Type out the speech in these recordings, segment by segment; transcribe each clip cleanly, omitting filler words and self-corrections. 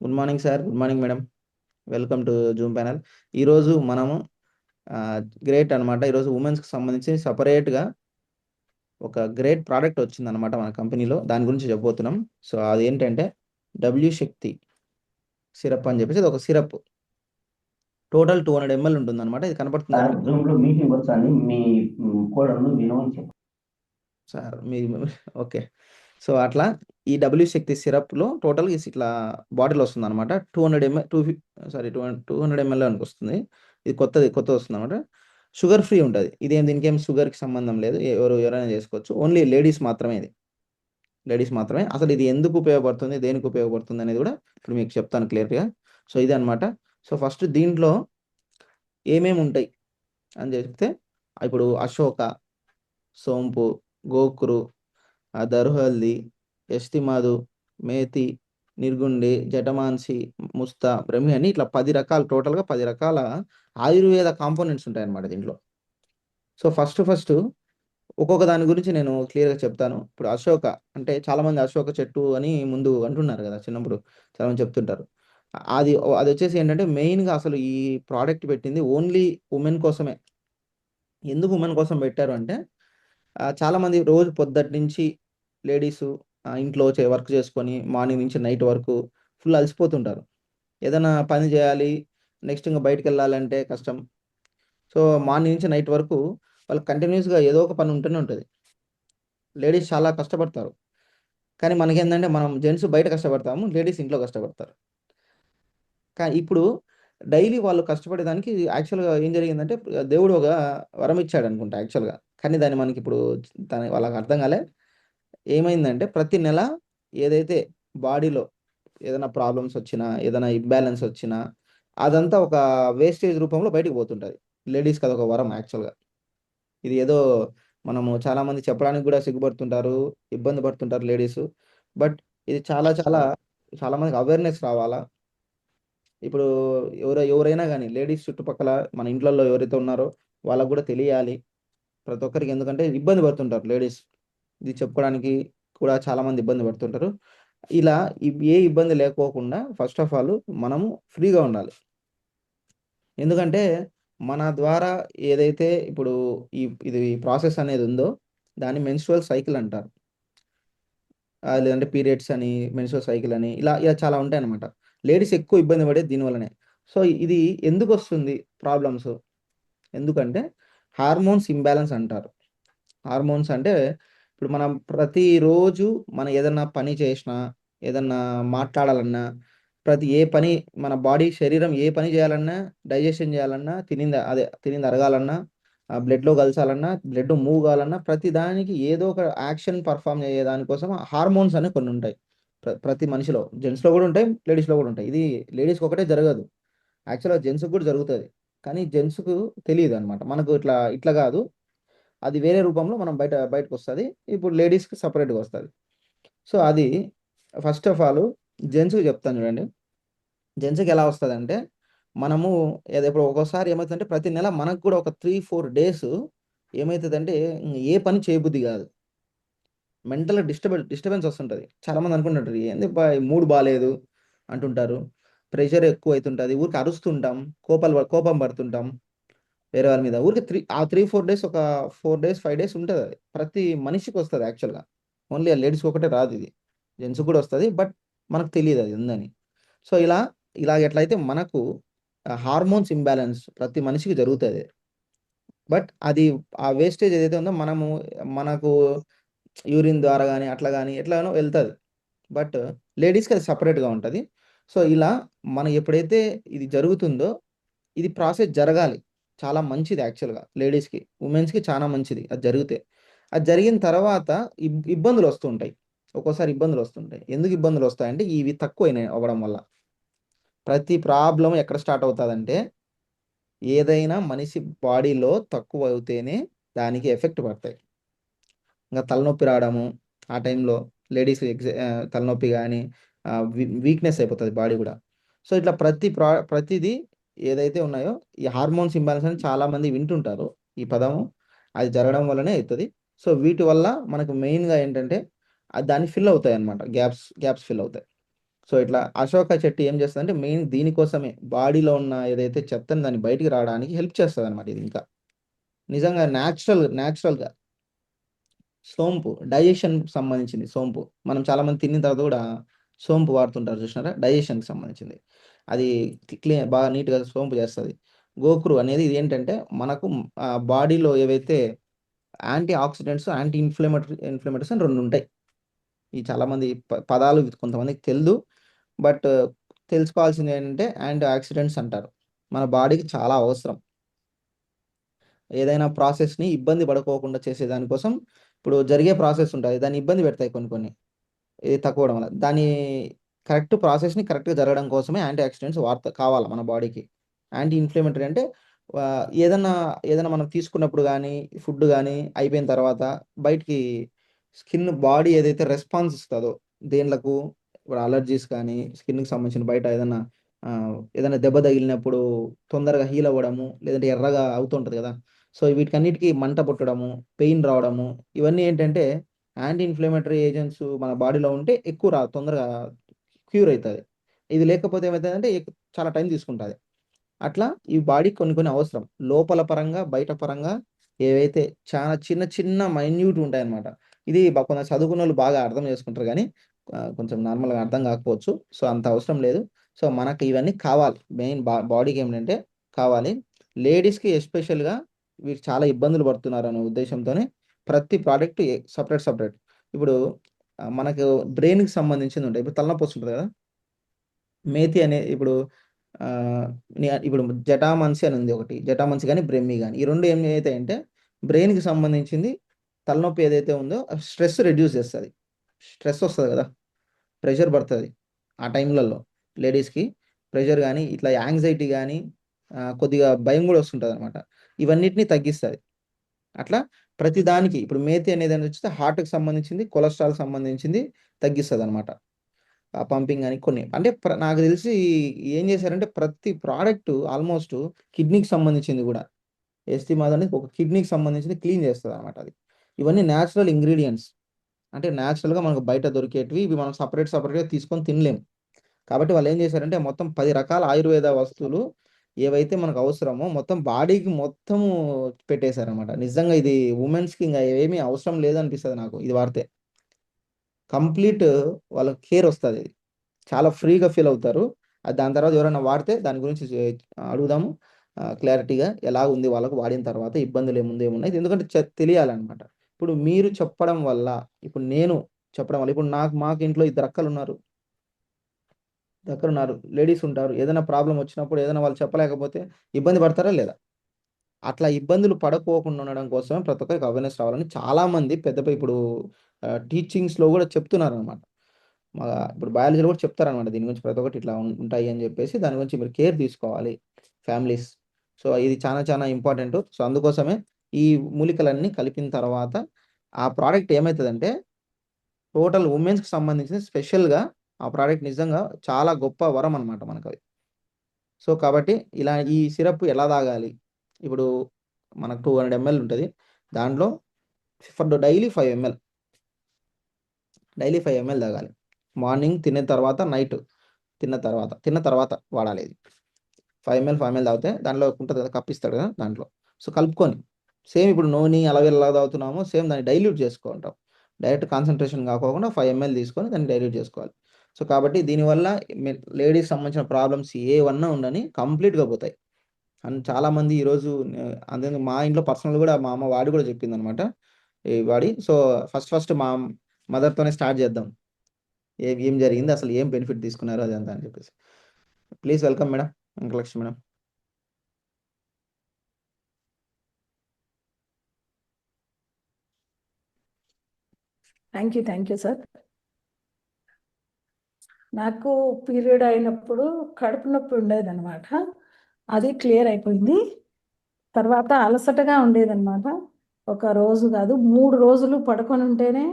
Good morning sir. Good morning madam. Welcome to Zoom panel. ఈరోజు మనము great అనమాట. ఈరోజు ఉమెన్స్కి సంబంధించి సపరేట్గా ఒక గ్రేట్ ప్రోడక్ట్ వచ్చిందనమాట మన కంపెనీలో. దాని గురించి చెప్పబోతున్నాం. సో అదేంటంటే డబ్ల్యూ శక్తి సిరప్ అని చెప్పేసి, ఇది ఒక సిరప్. టోటల్ 200 ml ఉంటుంది అనమాట. ఇది కనపడుతుంది సార్ కదా జూమ్ లో మీటింగ్ వచ్చాను మీ కోడను వినమని చెప్పు. సార్ మీ ఓకే. సో అట్లా ఈ డబ్ల్యూ శక్తి సిరప్లో టోటల్ ఇట్లా బాటిల్ వస్తుంది అనమాట. 200 ml 200 ml అని వస్తుంది. ఇది కొత్త వస్తుంది అనమాట. షుగర్ ఫ్రీ ఉంటుంది. ఇదేం దీనికేం షుగర్కి సంబంధం లేదు. ఎవరైనా చేసుకోవచ్చు. ఓన్లీ లేడీస్ మాత్రమే ఇది. లేడీస్ మాత్రమే. అసలు ఇది ఎందుకు ఉపయోగపడుతుంది, దేనికి ఉపయోగపడుతుంది అనేది కూడా ఇప్పుడు మీకు చెప్తాను క్లియర్గా. సో ఇది అనమాట. సో ఫస్ట్ దీంట్లో ఏమేమి ఉంటాయి అని చెప్తే, ఇప్పుడు అశోక, సోంపు, గోకురు, దర్హల్ది, ఎస్తిమాదు, మేతి, నిర్గుండి, జటమాన్సి, ముస్తా, బ్రహ్మి అని ఇట్లా 10 రకాలు, టోటల్గా 10 రకాల ఆయుర్వేద కాంపోనెంట్స్ ఉంటాయి అన్నమాట దీంట్లో. సో ఫస్ట్ ఒక్కొక్క దాని గురించి నేను క్లియర్గా చెప్తాను. ఇప్పుడు అశోక అంటే చాలామంది అశోక చెట్టు అని ముందు అంటున్నారు కదా, చిన్నప్పుడు చాలామంది చెప్తుంటారు. అది అది వచ్చేసి ఏంటంటే మెయిన్గా అసలు ఈ ప్రోడక్ట్ పెట్టింది ఓన్లీ ఉమెన్ కోసమే. ఎందుకు ఉమెన్ కోసం పెట్టారు అంటే, చాలామంది రోజు పొద్దుటి నుంచి లేడీసు ఇంట్లో వర్క్ చేసుకొని మార్నింగ్ నుంచి నైట్ వరకు ఫుల్ అలసిపోతుంటారు. ఏదైనా పని చేయాలి, నెక్స్ట్ ఇంకా బయటకు వెళ్ళాలంటే కష్టం. సో మార్నింగ్ నుంచి నైట్ వరకు వాళ్ళకి కంటిన్యూస్గా ఏదో ఒక పని ఉంటూనే ఉంటుంది. లేడీస్ చాలా కష్టపడతారు. కానీ మనకేంటంటే మనం జెంట్స్ బయట కష్టపడతాము, లేడీస్ ఇంట్లో కష్టపడతారు. కానీ ఇప్పుడు డైలీ వాళ్ళు కష్టపడేదానికి యాక్చువల్గా ఏం జరిగిందంటే, దేవుడు ఒక వరం ఇచ్చాడు అనుకుంటా యాక్చువల్గా. కానీ దాన్ని మనకి ఇప్పుడు వాళ్ళకి అర్థం కాలే. ఏమైందంటే ప్రతి నెల ఏదైతే బాడీలో ఏదైనా ప్రాబ్లమ్స్ వచ్చినా, ఏదైనా ఇంబ్యాలెన్స్ వచ్చినా, అదంతా ఒక వేస్టేజ్ రూపంలో బయటకు పోతుంటుంది. లేడీస్కి అదొక వరం యాక్చువల్గా. ఇది ఏదో మనము చాలామంది చెప్పడానికి కూడా సిగ్గుపడుతుంటారు, ఇబ్బంది పడుతుంటారు లేడీస్. బట్ ఇది చాలా చాలా చాలా మందికి అవేర్నెస్ రావాలా. ఇప్పుడు ఎవరైనా కానీ లేడీస్ చుట్టుపక్కల మన ఇంట్లలో ఎవరైతే ఉన్నారో వాళ్ళకు కూడా తెలియాలి ప్రతి ఒక్కరికి. ఎందుకంటే ఇబ్బంది పడుతుంటారు లేడీస్, ఇది చెప్పుకోవడానికి కూడా చాలామంది ఇబ్బంది పడుతుంటారు. ఇలా ఏ ఇబ్బంది లేకోకుండా ఫస్ట్ ఆఫ్ ఆల్ మనము ఫ్రీగా ఉండాలి. ఎందుకంటే మన ద్వారా ఏదైతే ఇప్పుడు ఇది ప్రాసెస్ అనేది ఉందో దాన్ని మెన్స్ట్రువల్ సైకిల్ అంటారు. లేదంటే పీరియడ్స్ అని, మెన్స్ట్రువల్ సైకిల్ అని, ఇలా ఇలా చాలా ఉంటాయి అన్నమాట. లేడీస్ ఎక్కువ ఇబ్బంది పడేది దీనివల్లనే. సో ఇది ఎందుకు వస్తుంది ప్రాబ్లమ్స్? ఎందుకంటే హార్మోన్స్ ఇంబ్యాలెన్స్ అంటారు. హార్మోన్స్ అంటే ఇప్పుడు మనం ప్రతిరోజు మనం ఏదన్నా పని చేసినా, ఏదన్నా మాట్లాడాలన్నా, ఏ పని మన బాడీ శరీరం ఏ పని చేయాలన్నా, డైజెషన్ చేయాలన్నా, తినింది అరగాలన్నా, బ్లడ్లో కలసాలన్నా, బ్లడ్ మూవ్ కావాలన్నా, ప్రతి దానికి ఏదో ఒక యాక్షన్ పర్ఫామ్ అయ్యే దానికోసం హార్మోన్స్ అనేవి కొన్ని ఉంటాయి. ప్రతి మనిషిలో, జెంట్స్లో కూడా ఉంటాయి, లేడీస్లో కూడా ఉంటాయి. ఇది లేడీస్కి ఒకటే జరగదు. యాక్చువల్గా జెంట్స్కి కూడా జరుగుతుంది. కానీ జెంట్స్కు తెలియదు అనమాట. మనకు ఇట్లా ఇట్లా కాదు, అది వేరే రూపంలో మనం బయటకు వస్తుంది. ఇప్పుడు లేడీస్కి సపరేట్గా వస్తుంది. సో అది ఫస్ట్ ఆఫ్ ఆల్ జెంట్స్కి చెప్తాను చూడండి. జెంట్స్కి ఎలా వస్తుంది అంటే, మనము ఇప్పుడు ఒక్కోసారి ఏమవుతుందంటే ప్రతి నెల మనకు కూడా ఒక 3-4 డేస్ ఏమవుతుందంటే ఏ పని చేయబుద్ధి కాదు. మెంటల్ డిస్టర్బెన్స్ వస్తుంటుంది. చాలామంది అనుకుంటుంటారు ఏంది మూడ్ బాగాలేదు అంటుంటారు, ప్రెషర్ ఎక్కువ అవుతుంటుంది, ఊరికి అరుస్తుంటాం, కోపం పడుతుంటాం వేరే వాళ్ళ మీద. ఊరికి 3-4 డేస్, ఒక 4 డేస్ 5 డేస్ ఉంటుంది. అది ప్రతి మనిషికి వస్తుంది యాక్చువల్గా. ఓన్లీ లేడీస్కి ఒకటే రాదు ఇది, జెంట్స్ కూడా వస్తుంది. బట్ మనకు తెలియదు అది ఉందని. సో ఇలా ఎట్లయితే మనకు హార్మోన్స్ ఇంబ్యాలెన్స్ ప్రతి మనిషికి జరుగుతుంది. బట్ అది ఆ వేస్టేజ్ ఏదైతే ఉందో మనకు యూరిన్ ద్వారా కానీ అట్లా కానీ ఎట్లానో వెళ్తుంది. బట్ లేడీస్కి అది సపరేట్గా ఉంటుంది. సో ఇలా మనం ఎప్పుడైతే ఇది జరుగుతుందో, ఇది ప్రాసెస్ జరగాలి. చాలా మంచిది యాక్చువల్గా లేడీస్కి, ఉమెన్స్కి చాలా మంచిది అది జరిగితే. అది జరిగిన తర్వాత ఇబ్బందులు వస్తుంటాయి. ఒక్కోసారి ఇబ్బందులు వస్తుంటాయి. ఎందుకు ఇబ్బందులు వస్తాయంటే ఇవి తక్కువైనాయి అవ్వడం వల్ల. ప్రతి ప్రాబ్లం ఎక్కడ స్టార్ట్ అవుతుందంటే, ఏదైనా మనిషి బాడీలో తక్కువ అవుతేనే దానికి ఎఫెక్ట్ పడతాయి. ఇంకా తలనొప్పి రావడము ఆ టైంలో లేడీస్ తలనొప్పి కానీ వీక్నెస్ అయిపోతుంది బాడీ కూడా. సో ఇట్లా ప్రతిదీ ఏదైతే ఉన్నాయో ఈ హార్మోన్స్ ఇంబ్యాలెన్స్ అని చాలామంది వింటుంటారు ఈ పదము. అది జరగడం వల్లనే అవుతుంది. సో వీటి వల్ల మనకు మెయిన్గా ఏంటంటే దాన్ని ఫిల్ అవుతాయి అన్నమాట. గ్యాప్స్ ఫిల్ అవుతాయి. సో ఇట్లా అశోక చెట్టు ఏం చేస్తుందంటే మెయిన్ దీనికోసమే బాడీలో ఉన్న ఏదైతే చెత్తని దాన్ని బయటికి రావడానికి హెల్ప్ చేస్తుంది అనమాట ఇది. ఇంకా నిజంగా న్యాచురల్గా సోంపు డైజెషన్ సంబంధించింది. సోంపు మనం చాలా మంది తిన్న తర్వాత కూడా సోంపు వాడుతుంటారు చూసినారా, డైజెషన్కి సంబంధించింది. అది క్లీన్ బాగా నీట్గా సోంపు చేస్తుంది. గోకురు అనేది ఇది ఏంటంటే మనకు బాడీలో ఏవైతే యాంటీ ఆక్సిడెంట్స్, యాంటీ ఇన్ఫ్లమేటరీస్ అని రెండు ఉంటాయి. ఈ చాలా మంది పదాలు కొంతమందికి తెలియదు. బట్ తెలుసుకోవాల్సింది ఏంటంటే యాంటీ ఆక్సిడెంట్స్ అంటారు. మన బాడీకి చాలా అవసరం. ఏదైనా ప్రాసెస్ని ఇబ్బంది పడుకోకుండా చేసే దానికోసం ఇప్పుడు జరిగే ప్రాసెస్ ఉంటుంది, దాన్ని ఇబ్బంది పెడతాయి కొన్ని కొన్ని, ఇది తక్కువ అవడం వల్ల. దాని కరెక్ట్ ప్రాసెస్ని కరెక్ట్గా జరగడం కోసమే యాంటీ ఆక్సిడెంట్స్ కావాలి మన బాడీకి. యాంటీ ఇన్ఫ్లమేటరీ అంటే ఆ, ఏదన్నా ఏదైనా మనం తీసుకున్నప్పుడు కానీ ఫుడ్ కానీ అయిపోయిన తర్వాత బయటికి స్కిన్ బాడీ ఏదైతే రెస్పాన్స్ ఇస్తుందో దేనిలకు, ఇప్పుడు అలర్జీస్ కానీ స్కిన్కి సంబంధించిన బయట ఏదైనా ఆ, ఏదైనా దెబ్బ తగిలినప్పుడు తొందరగా హీల్ అవ్వడము, లేదంటే ఎర్రగా అవుతుంటుంది కదా. సో వీటికన్నిటికీ మంట పుట్టడము, పెయిన్ రావడము, ఇవన్నీ ఏంటంటే యాంటీ ఇన్ఫ్లమేటరీ ఏజెంట్స్ మన బాడీలో ఉంటే ఎక్కువ తొందరగా క్యూర్ అవుతుంది. ఇది లేకపోతే ఏమవుతుందంటే చాలా టైం తీసుకుంటుంది. అట్లా ఈ బాడీకి కొన్ని కొన్ని అవసరం, లోపల పరంగా బయట పరంగా ఏవైతే చాలా చిన్న చిన్న మైన్యూట్ ఉంటాయన్నమాట. ఇది కొంత చదువుకున్న వాళ్ళు బాగా అర్థం చేసుకుంటారు కానీ కొంచెం నార్మల్గా అర్థం కాకపోవచ్చు. సో అంత అవసరం లేదు. సో మనకు ఇవన్నీ కావాలి. మెయిన్ బాడీకి ఏంటంటే కావాలి. లేడీస్కి ఎస్పెషల్గా వీరు చాలా ఇబ్బందులు పడుతున్నారు అనే ఉద్దేశంతోనే ప్రతి ప్రోడక్ట్ సపరేట్. ఇప్పుడు మనకు బ్రెయిన్కి సంబంధించింది ఉంటాయి. ఇప్పుడు తలనొప్పి వస్తుంటుంది కదా, మేతి అనే ఇప్పుడు ఆ, ఇప్పుడు జటామన్సి అని ఉంది ఒకటి, జటామన్సి కానీ బ్రెమ్మి కానీ, ఈ రెండు ఏమి అవుతాయంటే బ్రెయిన్కి సంబంధించింది. తలనొప్పి ఏదైతే ఉందో స్ట్రెస్ రెడ్యూస్ చేస్తుంది. స్ట్రెస్ వస్తుంది కదా, ప్రెషర్ పడుతుంది ఆ టైంలలో లేడీస్కి. ప్రెషర్ కానీ ఇట్లా యాంగ్జైటీ కానీ కొద్దిగా భయం కూడా వస్తుంటుంది అనమాట. ఇవన్నిటిని తగ్గిస్తుంది. అట్లా ప్రతి దానికి ఇప్పుడు మేతి అనేది అని వచ్చితే హార్ట్కి సంబంధించింది, కొలెస్ట్రాల్ సంబంధించింది తగ్గిస్తుంది అనమాట. ఆ పంపింగ్ అని కొన్ని అంటే నాకు తెలిసి ఏం చేశారంటే ప్రతి ప్రోడక్ట్ ఆల్మోస్ట్ కిడ్నీకి సంబంధించింది కూడా, ఎస్టిమాజ్ అనేది ఒక కిడ్నీకి సంబంధించింది క్లీన్ చేస్తుంది అనమాట అది. ఇవన్నీ న్యాచురల్ ఇంగ్రీడియంట్స్, అంటే న్యాచురల్గా మనకు బయట దొరికేటివి, ఇవి మనం సపరేట్గా తీసుకొని తినలేము. కాబట్టి వాళ్ళు ఏం చేశారంటే మొత్తం 10 రకాల ఆయుర్వేద వస్తువులు ఏవైతే మనకు అవసరమో మొత్తం బాడీకి మొత్తము పెట్టేశారనమాట. నిజంగా ఇది ఉమెన్స్కి ఇంకా ఏమీ అవసరం లేదనిపిస్తుంది నాకు ఇది వాడితే. కంప్లీట్ వాళ్ళకి కేర్ వస్తుంది, చాలా ఫ్రీగా ఫీల్ అవుతారు. అది దాని తర్వాత ఎవరైనా వాడితే దాని గురించి అడుగుదాము క్లారిటీగా ఎలా ఉంది వాళ్ళకు వాడిన తర్వాత, ఇబ్బందులు ఏమున్నాయి, ఎందుకంటే తెలియాలన్నమాట. ఇప్పుడు మీరు చెప్పడం వల్ల, ఇప్పుడు నేను చెప్పడం వల్ల, ఇప్పుడు మాకు ఇంట్లో ఇద్దరు ఉన్నారు లేడీస్ ఉంటారు. ఏదైనా ప్రాబ్లం వచ్చినప్పుడు ఏదైనా వాళ్ళు చెప్పలేకపోతే ఇబ్బంది పడతారా లేదా? అట్లా ఇబ్బందులు పడకోకుండా ఉండడం కోసమే ప్రతి ఒక్కరికి అవేర్నెస్ రావాలని చాలా మంది పెద్ద ఇప్పుడు టీచింగ్స్లో కూడా చెప్తున్నారు అనమాట. ఇప్పుడు బయాలజీలో కూడా చెప్తారనమాట దీని గురించి, ప్రతి ఒక్కటి ఇట్లా ఉంటాయి అని చెప్పేసి, దాని గురించి మీరు కేర్ తీసుకోవాలి ఫ్యామిలీస్. సో ఇది చాలా చాలా ఇంపార్టెంట్. సో అందుకోసమే ఈ మూలికలన్నీ కలిపిన తర్వాత ఆ ప్రోడక్ట్ ఏమవుతుందంటే టోటల్ ఉమెన్స్కి సంబంధించిన స్పెషల్గా ఆ ప్రోడక్ట్ నిజంగా చాలా గొప్ప వరం అనమాట మనకు అది. సో కాబట్టి ఇలా ఈ సిరప్ ఎలా తాగాలి, ఇప్పుడు మనకు 200 ml ఉంటుంది. దాంట్లో డైలీ 5 ml, తాగాలి. మార్నింగ్ తిన్న తర్వాత, నైట్ తిన్న తర్వాత వాడాలి ఇది. 5 ml తాగితే దాంట్లో ఉంటుంది కదా, కప్పిస్తాడు కదా దాంట్లో. సో కలుపుకొని సేమ్ ఇప్పుడు నూనె అలాగే ఎలా తాగుతున్నామో సేమ్ దాన్ని డైల్యూట్ చేసుకుంటాం. డైరెక్ట్ కాన్సన్ట్రేషన్ కాకుండా 5 ml తీసుకొని దాన్ని డైల్యూట్ చేసుకోవాలి. సో కాబట్టి దీనివల్ల లేడీస్ సంబంధించిన ప్రాబ్లమ్స్ ఏవన్నా ఉండని కంప్లీట్గా పోతాయి. అండ్ చాలామంది ఈరోజు అంతే, మా ఇంట్లో పర్సనల్ కూడా మా అమ్మ వాడి కూడా చెప్పింది అనమాట ఈ వాడి. సో ఫస్ట్ మా మదర్తోనే స్టార్ట్ చేద్దాం, ఏం జరిగింది అసలు, ఏం బెనిఫిట్ తీసుకున్నారు అది అంతా అని చెప్పేసి. Please welcome madam, Venkatalakshmi madam. Thank you sir. నాకు పీరియడ్ అయినప్పుడు కడుపు నొప్పి ఉండేదన్నమాట. అది క్లియర్ అయిపోయింది. తర్వాత అలసటగా ఉండేదన్నమాట. ఒక రోజు కాదు 3 రోజులు పడుకొని ఉంటేనే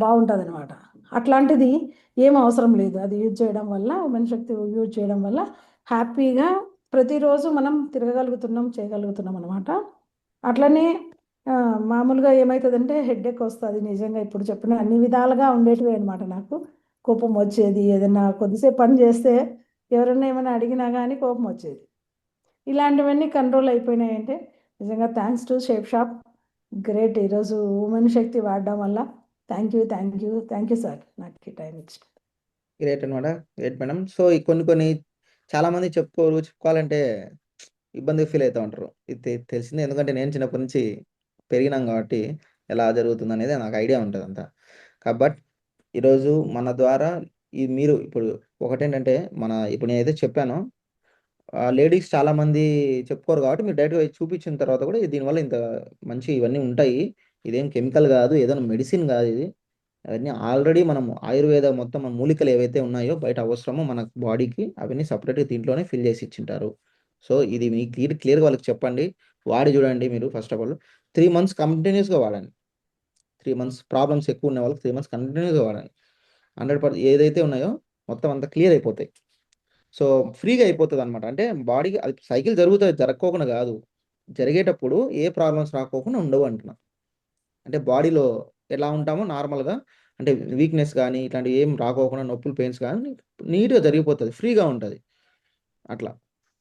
బాగుంటుంది అనమాట. అట్లాంటిది ఏం అవసరం లేదు. అది యూజ్ చేయడం వల్ల, ఉమెన్ శక్తి యూజ్ చేయడం వల్ల హ్యాపీగా ప్రతిరోజు మనం తిరగగలుగుతున్నాం, చేయగలుగుతున్నాం అనమాట. అట్లనే మామూలుగా ఏమవుతుందంటే హెడేక్ వస్తుంది. నిజంగా ఇప్పుడు చెప్పిన అన్ని విధాలుగా ఉండేటివే అనమాట నాకు. కోపం వచ్చేది. ఏదైనా కొద్దిసేపు పని చేస్తే ఎవరైనా ఏమైనా అడిగినా కానీ కోపం వచ్చేది. ఇలాంటివన్నీ కంట్రోల్ అయిపోయినాయంటే నిజంగా thanks to shape shop. Great. ఈరోజు ఉమెన్ శక్తి వాడడం వల్ల థ్యాంక్ యూ సార్ నాకు ఈ టైం ఇచ్చిన. గ్రేట్ అనమాట. Great madam. సో ఈ కొన్ని చాలామంది చెప్పుకోవాలంటే ఇబ్బందిగా ఫీల్ అవుతూ ఉంటారు. ఇది తెలిసిందే, ఎందుకంటే నేను చిన్నప్పటి నుంచి పెరిగినాం కాబట్టి ఎలా జరుగుతుంది అనేది నాకు ఐడియా ఉంటుంది అంతా. కాబట్టి ఈరోజు మన ద్వారా మీరు ఇప్పుడు ఒకటేంటంటే ఇప్పుడు నేనైతే చెప్పానో లేడీస్ చాలామంది చెప్పుకోరు కాబట్టి మీరు డైరెక్ట్గా చూపించిన తర్వాత కూడా దీనివల్ల ఇంత మంచి ఇవన్నీ ఉంటాయి. ఇదేం కెమికల్ కాదు, ఏదైనా మెడిసిన్ కాదు ఇది. అవన్నీ ఆల్రెడీ మనము ఆయుర్వేద మొత్తం మన మూలికలు ఏవైతే ఉన్నాయో బయట అవసరమో మన బాడీకి అవన్నీ సపరేట్గా దీంట్లోనే ఫిల్ చేసి ఇచ్చింటారు. సో ఇది మీకు క్లియర్గా వాళ్ళకి చెప్పండి, వాడి చూడండి. మీరు ఫస్ట్ ఆఫ్ ఆల్ 3 months కంటిన్యూస్గా వాడండి. 3 months ప్రాబ్లమ్స్ ఎక్కువ ఉన్న వాళ్ళకి 3 months కంటిన్యూస్గా వాడండి. 100% ఏదైతే ఉన్నాయో మొత్తం అంతా క్లియర్ అయిపోతాయి. సో ఫ్రీగా అయిపోతుంది అనమాట. అంటే బాడీకి అది సైకిల్ జరుగుతుంది, జరగకోకుండా కాదు, జరిగేటప్పుడు ఏ ప్రాబ్లమ్స్ రాకోకుండా ఉండవు అంటున్నా. అంటే బాడీలో ఎలా ఉంటామో నార్మల్గా, అంటే వీక్నెస్ కానీ ఇట్లాంటివి ఏం రాకోకుండా, నొప్పులు పెయిన్స్ కానీ నీట్గా జరిగిపోతుంది, ఫ్రీగా ఉంటుంది అట్లా.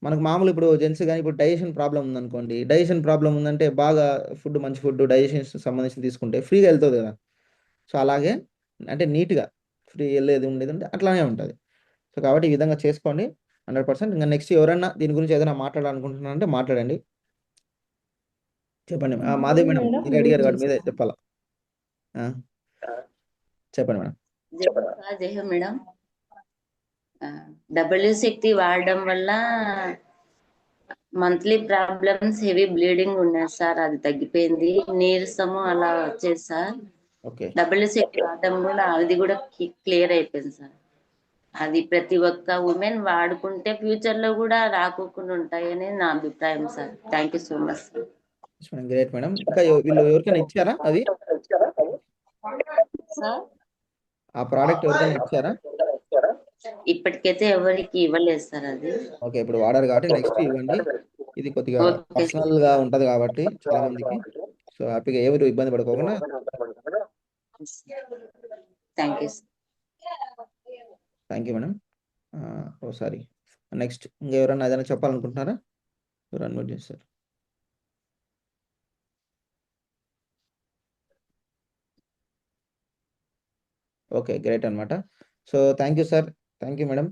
మనకు మామూలు ఇప్పుడు జెంట్స్ కానీ ఇప్పుడు డైజెషన్ ప్రాబ్లం ఉందనుకోండి, డైజెషన్ ప్రాబ్లం ఉందంటే బాగా మంచి ఫుడ్ డైజెషన్ సంబంధించి తీసుకుంటే ఫ్రీగా వెళ్తుంది కదా. సో అలాగే అంటే నీట్గా ఫ్రీ వెళ్ళేది ఉండేది అంటే అట్లానే ఉంటుంది. సో కాబట్టి ఈ విధంగా చేసుకోండి 100%. ఇంకా నెక్స్ట్ ఎవరైనా దీని గురించి ఏదైనా మాట్లాడాలనుకుంటున్నారంటే మాట్లాడండి, చెప్పండి. మాధవి మేడం మేడం మీరు లీడ్ అడిగారు కాబట్టి మీదే చేస్తాను. చెప్పాలా? చెప్పండి మేడం. జయ మేడం, డబ్ల్యూ శక్తి వాడడం వల్ల మంత్లీ ప్రాబ్లమ్స్, హెవీ బ్లీడింగ్ ఉన్నాయి సార్, అది తగ్గిపోయింది. నీరసము అలా వచ్చేది సార్. ఓకే డబ్ల్యూ శక్తి వాడడం కూడా అది కూడా క్లియర్ అయిపోయింది సార్. అది ప్రతి ఒక్క ఉమెన్ వాడుకుంటే ఫ్యూచర్ లో కూడా రాకోకుండా ఉంటాయని నా అభిప్రాయం sir. Thank you so much sir. Great madam. ఇంకా వీళ్ళు ఎవరికైనా ఇచ్చారా అది సార్ ఆ ప్రోడక్ట్ ఎవరికైనా ఇచ్చారా? ఇప్పటికైతే ఎవరికి ఇవ్వలేదు సార్ అది. ఓకే, ఇప్పుడు వాడారు కాబట్టి నెక్స్ట్ ఇవ్వండి. ఇది కొద్దిగా ఓకే సార్. పర్సనల్ గా ఉంటది కాబట్టి చాలా మందికి. సో హ్యాపీగా ఎవరు ఇబ్బంది పడుకోకుండా. Thank you sir. Thank you madam. ఓసారి నెక్స్ట్ ఇంకా ఎవరైనా ఏదైనా చెప్పాలనుకుంటున్నారా? ఎవరు అన్మ్యూట్ చేస్తారు? ఓకే, గ్రేట్ అనమాట. So thank you sir, thank you madam.